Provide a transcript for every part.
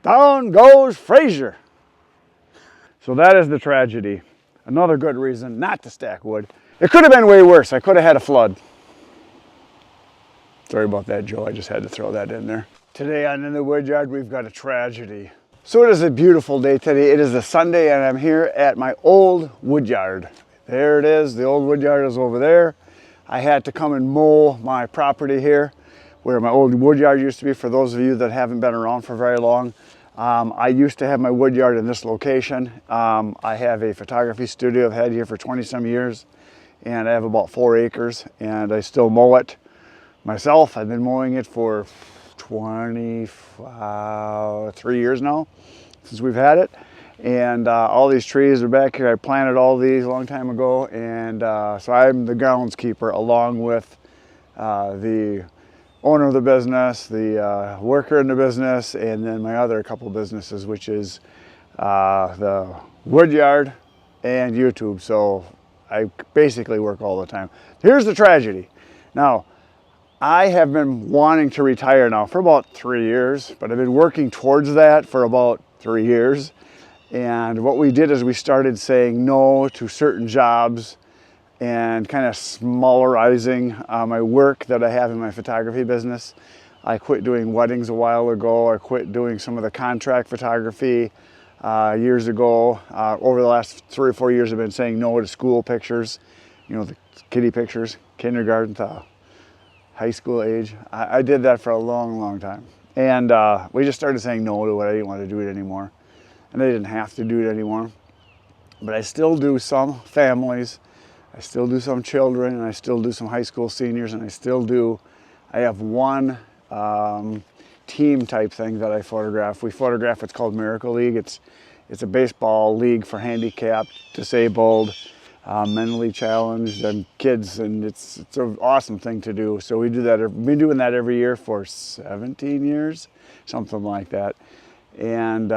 Down goes Frazier. So that is the tragedy. Another good reason not to stack wood. It could have been way worse. I could have had a flood. Sorry about that, Joe. I just had to throw that in there. Today on In the Woodyard, we've got a tragedy. So it is a beautiful day today. It is a Sunday and I'm here at my old woodyard. There it is. The old woodyard is over there. I had to come and mow my property here where my old woodyard used to be. For those of you that haven't been around for very long, I used to have my woodyard in this location. I have a photography studio. I've had here for 20 some years and I have about 4 acres and I still mow it myself. I've been mowing it for 23 years now since we've had it. And all these trees are back here. I planted all these a long time ago, and so I'm the groundskeeper along with the owner of the business, the worker in the business, and then my other couple businesses, which is the woodyard and YouTube. So I basically work all the time. Here's the tragedy. Now, I have been wanting to retire now for about 3 years, but I've been working towards that for about 3 years. And what we did is we started saying no to certain jobs and kind of smallerizing my work that I have in my photography business. I quit doing weddings a while ago. I quit doing some of the contract photography years ago. Over the last 3 or 4 years, I've been saying no to school pictures, you know, the kiddie pictures, kindergarten to high school age. I did that for a long, long time. And we just started saying no to it. I didn't want to do it anymore. And I didn't have to do it anymore. But I still do some families, I still do some children, and I still do some high school seniors, and I have one team type thing that I photograph. We photograph what's called Miracle League. It's a baseball league for handicapped, disabled, mentally challenged, and kids, and it's an awesome thing to do. So we do that. We've been doing that every year for 17 years, something like that. And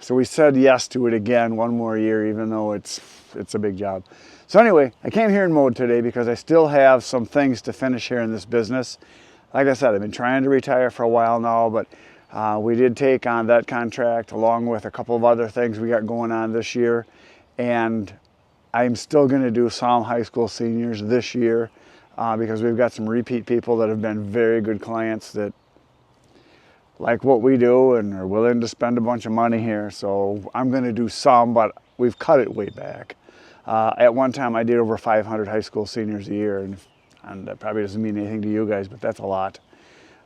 so we said yes to it again one more year, even though it's a big job. So anyway, I came here and mowed today because I still have some things to finish here in this business. Like I said, I've been trying to retire for a while now, but we did take on that contract along with a couple of other things we got going on this year. And I'm still going to do some high school seniors this year because we've got some repeat people that have been very good clients that like what we do and are willing to spend a bunch of money here. So I'm going to do some, but we've cut it way back. At one time I did over 500 high school seniors a year, and that probably doesn't mean anything to you guys, but that's a lot.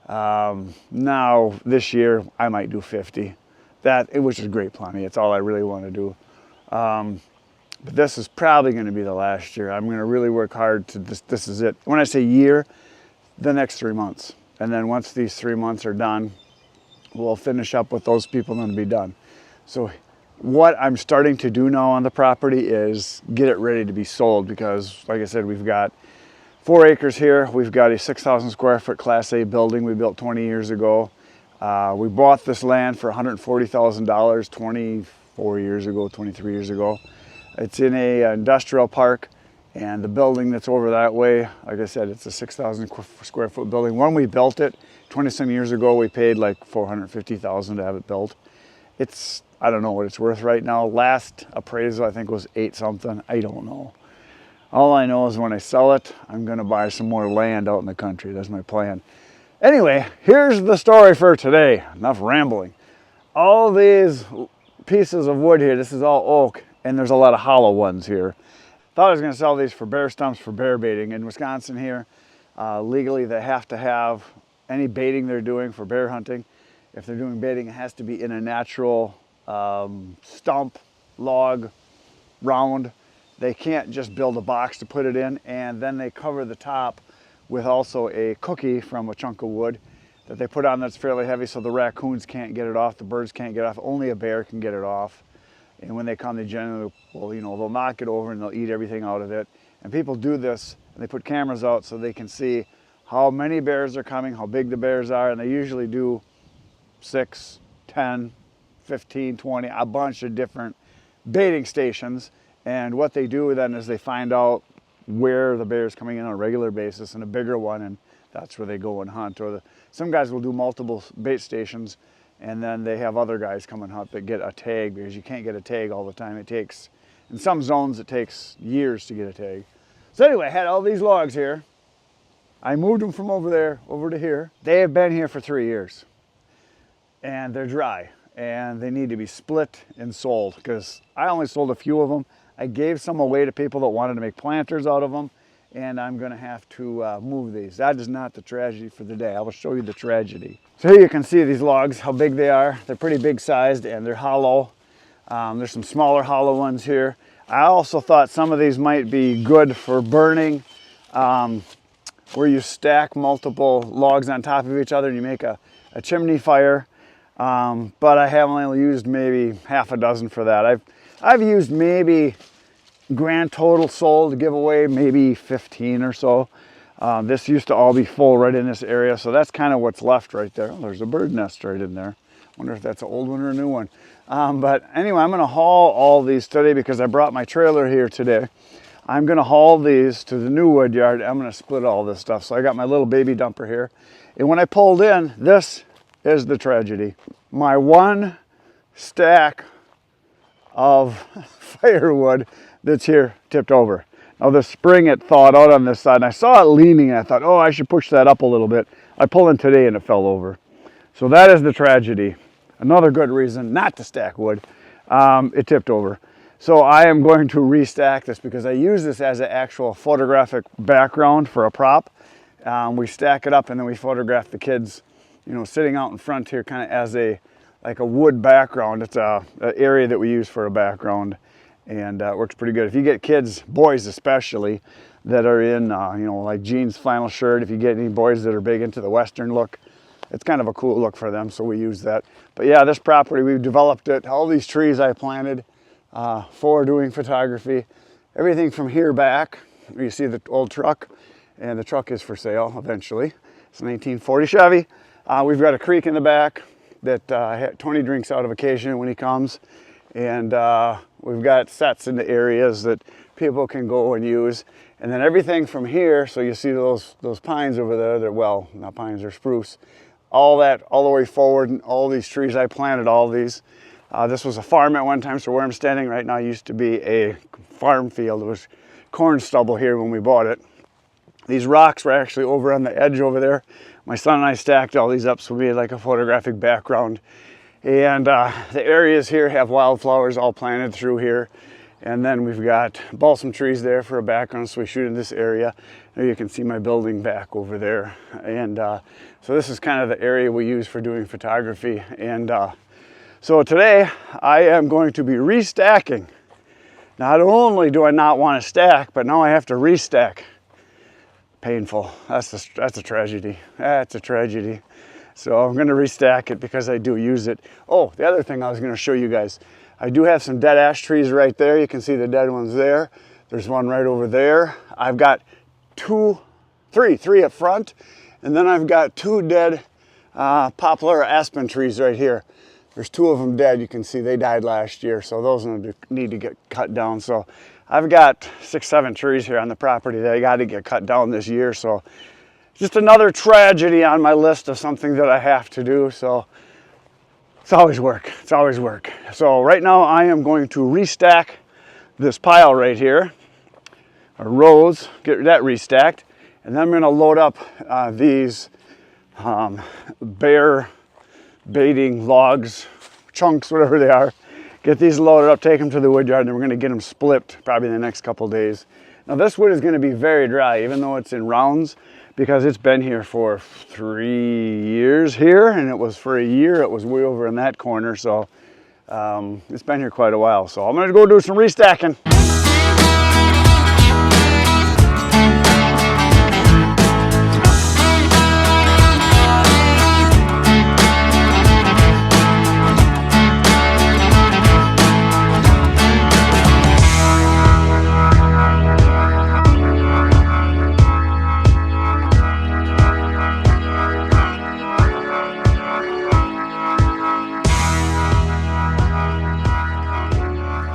Now this year I might do 50, which is great plenty. It's all I really want to do. But this is probably going to be the last year. I'm going to really work hard to this is it. When I say year, the next 3 months. And then once these 3 months are done, we'll finish up with those people and be done. So what I'm starting to do now on the property is get it ready to be sold because, like I said, we've got 4 acres here. We've got a 6,000 square foot Class A building we built 20 years ago. We bought this land for $140,000 24 years ago, 23 years ago. It's in a industrial park, and the building that's over that way, like I said, it's a 6,000 square foot building. When we built it 20 some years ago, we paid like $450,000 to have it built. I don't know what it's worth right now. Last appraisal I think was 8 something. I don't know. All I know is when I sell it, I'm going to buy some more land out in the country. That's my plan. Anyway, here's the story for today. Enough rambling. All these pieces of wood here, this is all oak, and there's a lot of hollow ones here. Thought I was going to sell these for bear stumps for bear baiting. In Wisconsin here, legally they have to have any baiting they're doing for bear hunting. If they're doing baiting, it has to be in a natural stump, log, round. They can't just build a box to put it in, and then they cover the top with also a cookie from a chunk of wood that they put on that's fairly heavy so the raccoons can't get it off, the birds can't get it off, only a bear can get it off. And when they come, they generally, well, you know, they'll knock it over and they'll eat everything out of it. And people do this, and they put cameras out so they can see how many bears are coming, how big the bears are, and they usually do 6, 10, 15, 20, a bunch of different baiting stations. And what they do then is they find out where the bear's coming in on a regular basis and a bigger one, and that's where they go and hunt. Or some guys will do multiple bait stations and then they have other guys come and hunt that get a tag, because you can't get a tag all the time. It takes, in some zones, it takes years to get a tag. So anyway, I had all these logs here. I moved them from over there over to here. They have been here for 3 years, and they're dry, and they need to be split and sold, because I only sold a few of them. I gave some away to people that wanted to make planters out of them, and I'm gonna have to move these. That is not the tragedy for the day. I will show you the tragedy. So here you can see these logs, how big they are. They're pretty big sized, and they're hollow. There's some smaller hollow ones here. I also thought some of these might be good for burning, where you stack multiple logs on top of each other and you make a chimney fire. But I have only used maybe half a dozen for that. I've used maybe grand total sold to give away maybe 15 or so. This used to all be full right in this area, so that's kind of what's left right there. Oh, there's a bird nest right in there. Wonder if that's an old one or a new one. But anyway, I'm gonna haul all these today because I brought my trailer here today. I'm gonna haul these to the new Woodyard. I'm gonna split all this stuff. So I got my little baby dumper here. And when I pulled in, this is the tragedy. My one stack of firewood that's here tipped over. Now the spring it thawed out on this side, and I saw it leaning, and I thought, oh, I should push that up a little bit. I pulled in today and it fell over. So that is the tragedy. Another good reason not to stack wood. It tipped over. So I am going to restack this because I use this as an actual photographic background for a prop. We stack it up and then we photograph the kids, you know, sitting out in front here kind of as like a wood background. It's an area that we use for a background, and it works pretty good. If you get kids, boys especially, that are in, you know, like jeans, flannel shirt, if you get any boys that are big into the Western look, it's kind of a cool look for them, so we use that. But yeah, this property, we've developed it. All these trees I planted for doing photography. Everything from here back, you see the old truck, and the truck is for sale eventually. It's a 1940 Chevy. We've got a creek in the back that Tony drinks out of occasion when he comes. And we've got sets in the areas that people can go and use. And then everything from here, so you see those pines over there, they're, well, not pines, they're spruce. All that, all the way forward, and all these trees, I planted all these. This was a farm at one time, so where I'm standing right now used to be a farm field. It was corn stubble here when we bought it. These rocks were actually over on the edge over there. My son and I stacked all these up so we had like a photographic background. And the areas here have wildflowers all planted through here. And then we've got balsam trees there for a background, so we shoot in this area. There you can see my building back over there. And so this is kind of the area we use for doing photography. And so today I am going to be restacking. Not only do I not want to stack, but now I have to restack. Painful. That's a tragedy. That's a tragedy. So I'm going to restack it because I do use it. Oh, the other thing I was going to show you guys. I do have some dead ash trees right there. You can see the dead ones there. There's one right over there. I've got three up front. And then I've got 2 dead poplar or aspen trees right here. There's 2 of them dead. You can see they died last year. So those need to get cut down. So I've got 6, 7 trees here on the property that I got to get cut down this year. So just another tragedy on my list of something that I have to do. So it's always work. It's always work. So right now I am going to restack this pile right here, or rows, get that restacked. And then I'm going to load up these bear baiting logs, chunks, whatever they are. Get these loaded up, take them to the woodyard, and then we're going to get them split probably in the next couple days. Now this wood is going to be very dry, even though it's in rounds, because it's been here for 3 years here, and it was for a year, it was way over in that corner, so it's been here quite a while. So I'm going to go do some restacking.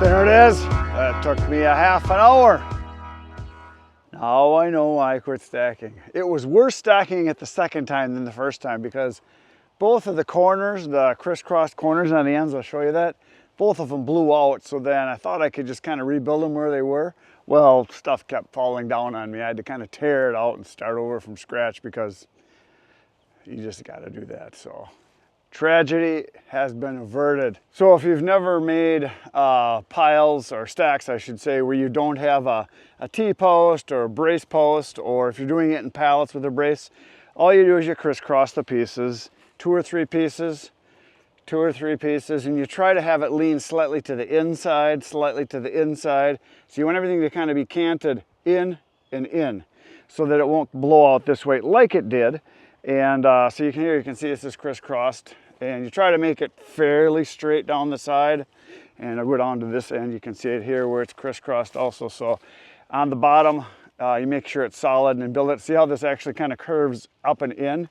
There it is. That took me a half an hour. Now I know why I quit stacking. It was worse stacking it the second time than the first time because both of the corners, the crisscrossed corners on the ends, I'll show you that, both of them blew out. So then I thought I could just kind of rebuild them where they were. Well, stuff kept falling down on me. I had to kind of tear it out and start over from scratch because you just got to do that. So tragedy has been averted. So if you've never made piles or stacks, I should say, where you don't have a T-post or a brace post, or if you're doing it in pallets with a brace, all you do is you crisscross the pieces, two or three pieces, and you try to have it lean slightly to the inside, slightly to the inside. So you want everything to kind of be canted in and in so that it won't blow out this way like it did. And so you can see this is crisscrossed, and you try to make it fairly straight down the side. And I'll go down to this end. You can see it here where it's crisscrossed also. So on the bottom, you make sure it's solid and build it. See how this actually kind of curves up and in?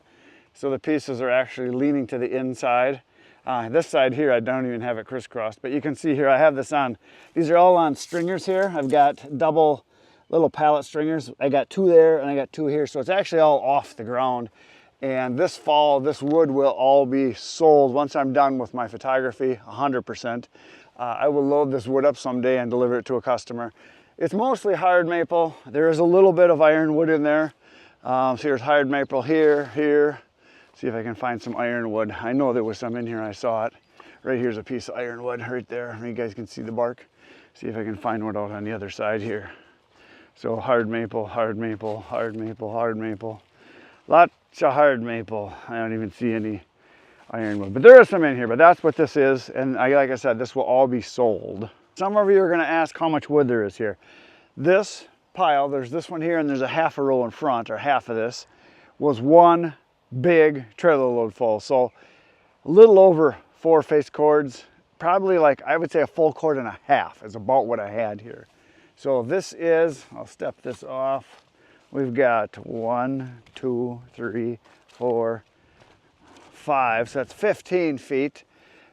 So the pieces are actually leaning to the inside. This side here, I don't even have it crisscrossed, but you can see here I have this on. These are all on stringers here. I've got double little pallet stringers. I got two there and I got two here. So it's actually all off the ground. And this fall, this wood will all be sold once I'm done with my photography, 100%. I will load this wood up someday and deliver it to a customer. It's mostly hard maple. There is a little bit of ironwood in there. So here's hard maple here. See if I can find some ironwood. I know there was some in here, I saw it. Right here's a piece of ironwood right there. You guys can see the bark. See if I can find one out on the other side here. So hard maple, hard maple, hard maple, hard maple. Lots of hard maple. I don't even see any ironwood, but there is some in here, but that's what this is. And like I said, this will all be sold. Some of you are gonna ask how much wood there is here. This pile, there's this one here and there's a half a row in front, or half of this, was one big trailer load full. So a little over 4 face cords, probably like, I would say a full cord and a half is about what I had here. So this is, I'll step this off. We've got 1, 2, 3, 4, 5, so that's 15 feet.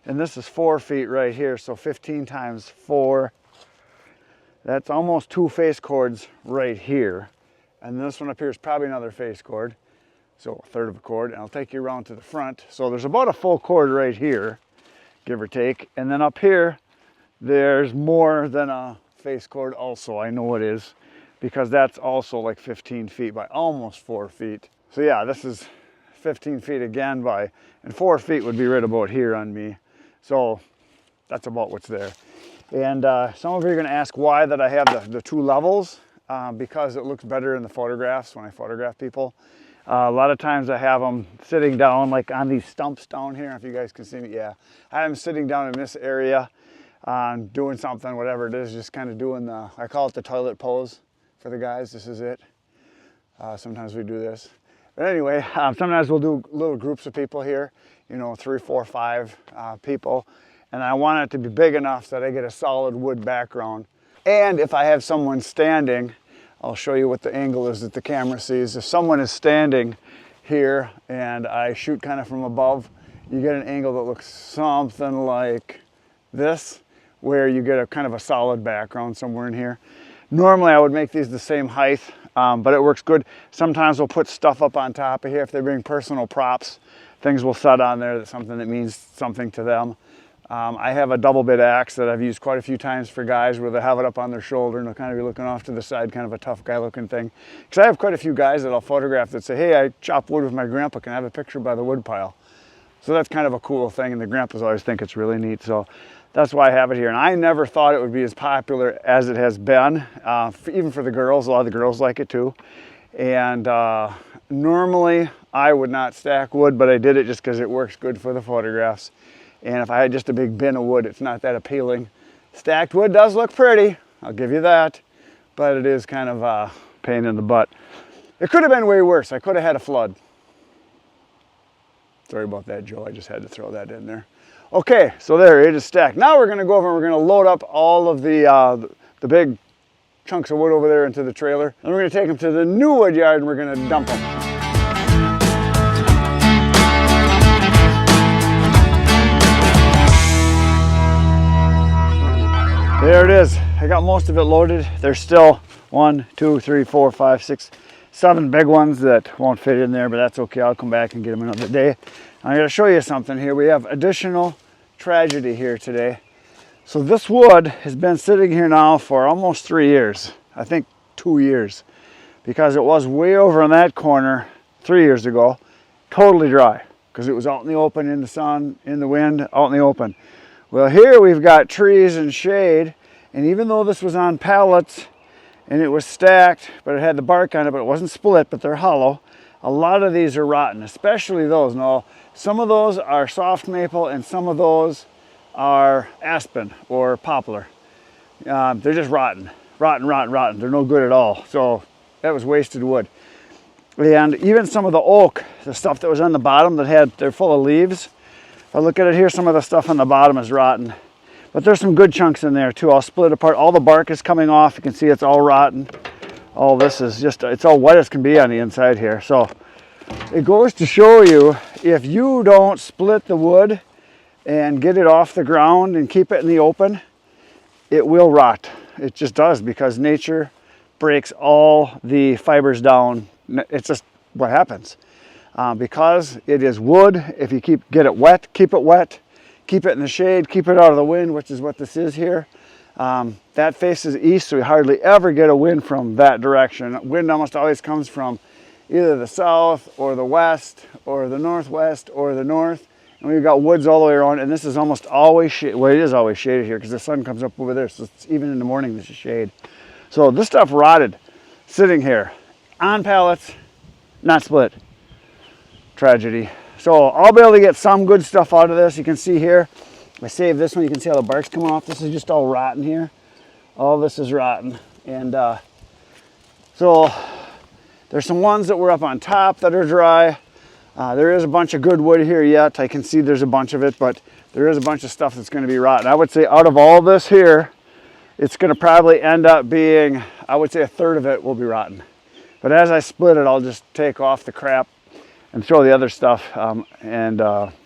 And this is 4 feet right here, so 15 times 4. That's almost 2 face cords right here. And this one up here is probably another face cord. So a third of a cord, and I'll take you around to the front. So there's about a full cord right here, give or take. And then up here, there's more than a face cord also. I know it is, because that's also like 15 feet by almost 4 feet. So yeah, this is 15 feet again by, and 4 feet would be right about here on me. So that's about what's there. And some of you are gonna ask why that I have the 2 levels, because it looks better in the photographs when I photograph people. A lot of times I have them sitting down like on these stumps down here, if you guys can see me, yeah. I have them sitting down in this area, doing something, whatever it is, just kind of doing the, I call it the toilet pose for the guys. This is it. Sometimes we do this. But anyway, sometimes we'll do little groups of people here, you know, 3, 4, 5 people. And I want it to be big enough that I get a solid wood background. And if I have someone standing, I'll show you what the angle is that the camera sees. If someone is standing here and I shoot kind of from above, you get an angle that looks something like this, where you get a kind of a solid background somewhere in here. Normally I would make these the same height, but it works good. Sometimes we'll put stuff up on top of here. If they bring personal props, things will set on there, that's something that means something to them. I have a double bit axe that I've used quite a few times for guys where they have it up on their shoulder and they'll kind of be looking off to the side, kind of a tough guy looking thing. Because I have quite a few guys that I'll photograph that say, hey, I chop wood with my grandpa, can I have a picture by the wood pile? So that's kind of a cool thing, and the grandpas always think it's really neat. So that's why I have it here. And I never thought it would be as popular as it has been, even for the girls. A lot of the girls like it too. And normally I would not stack wood, but I did it just because it works good for the photographs. And if I had just a big bin of wood, it's not that appealing. Stacked wood does look pretty, I'll give you that, but it is kind of a pain in the butt. It could have been way worse. I could have had a flood. Sorry about that, Joe. I just had to throw that in there. Okay, so there it is stacked. Now we're going to go over and we're going to load up all of the big chunks of wood over there into the trailer. And we're going to take them to the new wood yard and we're going to dump them. There it is. I got most of it loaded. There's still 1, 2, 3, 4, 5, 6, 7 big ones that won't fit in there, but that's okay. I'll come back and get them another day. I'm going to show you something here. We have additional tragedy here today. So this wood has been sitting here now for almost 3 years. I think 2 years. Because it was way over in that corner 3 years ago, totally dry. Because it was out in the open, in the sun, in the wind, out in the open. Well, here we've got trees and shade, and even though this was on pallets and it was stacked, but it had the bark on it, but it wasn't split, but they're hollow, a lot of these are rotten, especially those. Now, some of those are soft maple and some of those are aspen or poplar. They're just rotten. Rotten. They're no good at all. So that was wasted wood. And even some of the oak, the stuff that was on the bottom they're full of leaves. If I look at it here, some of the stuff on the bottom is rotten. But there's some good chunks in there too. I'll split it apart. All the bark is coming off. You can see it's all rotten. All this is just, it's all wet as can be on the inside here. So it goes to show you, if you don't split the wood and get it off the ground and keep it in the open, it will rot. It just does, because nature breaks all the fibers down. It's just what happens. Because it is wood, if you get it wet, keep it in the shade, keep it out of the wind, which is what this is here. That faces east, so we hardly ever get a wind from that direction. Wind almost always comes from either the south or the west or the northwest or the north. And we've got woods all the way around, and this is almost always shaded. Well, it is always shaded here because the sun comes up over there, so it's, even in the morning this is shade. So this stuff rotted, sitting here on pallets, not split. Tragedy. So I'll be able to get some good stuff out of this. You can see here, I saved this one. You can see how the bark's coming off. This is just all rotten here. All this is rotten. And so there's some ones that were up on top that are dry. There is a bunch of good wood here yet. I can see there's a bunch of it, but there is a bunch of stuff that's going to be rotten. I would say out of all this here, it's going to probably end up being, I would say a third of it will be rotten. But as I split it, I'll just take off the crap and throw the other stuff and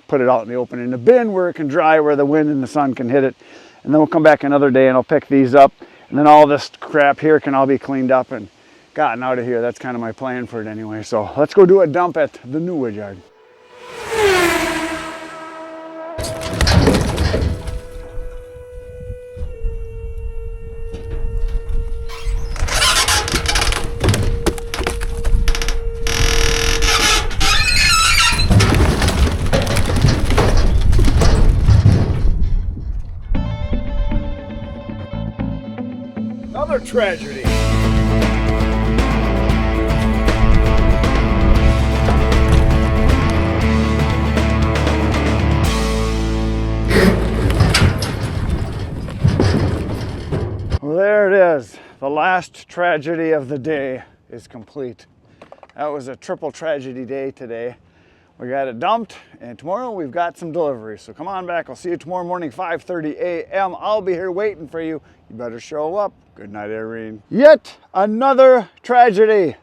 put it out in the open in a bin where it can dry, where the wind and the sun can hit it. And then we'll come back another day and I'll pick these up. And then all this crap here can all be cleaned up and gotten out of here. That's kind of my plan for it anyway. So let's go do a dump at the new Woodyard. Another tragedy. Well, there it is. The last tragedy of the day is complete. That was a triple tragedy day today. We got it dumped, and tomorrow we've got some deliveries. So come on back. I'll see you tomorrow morning, 5:30 a.m. I'll be here waiting for you. You better show up. Good night, Irene. Yet another tragedy.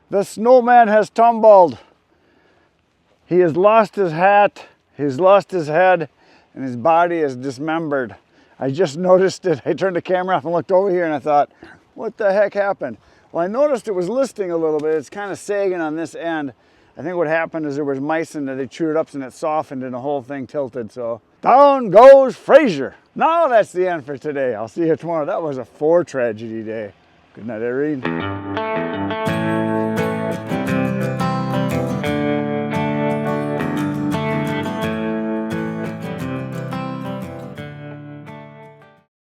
The snowman has tumbled. He has lost his hat, he's lost his head, and his body is dismembered. I just noticed it. I turned the camera off and looked over here and I thought, what the heck happened? Well, I noticed it was listing a little bit. It's kind of sagging on this end. I think what happened is there was mice in there. They chewed it up and it softened and the whole thing tilted. So down goes Fraser. Now that's the end for today. I'll see you tomorrow. That was a 4 tragedy day. Good night, Irene.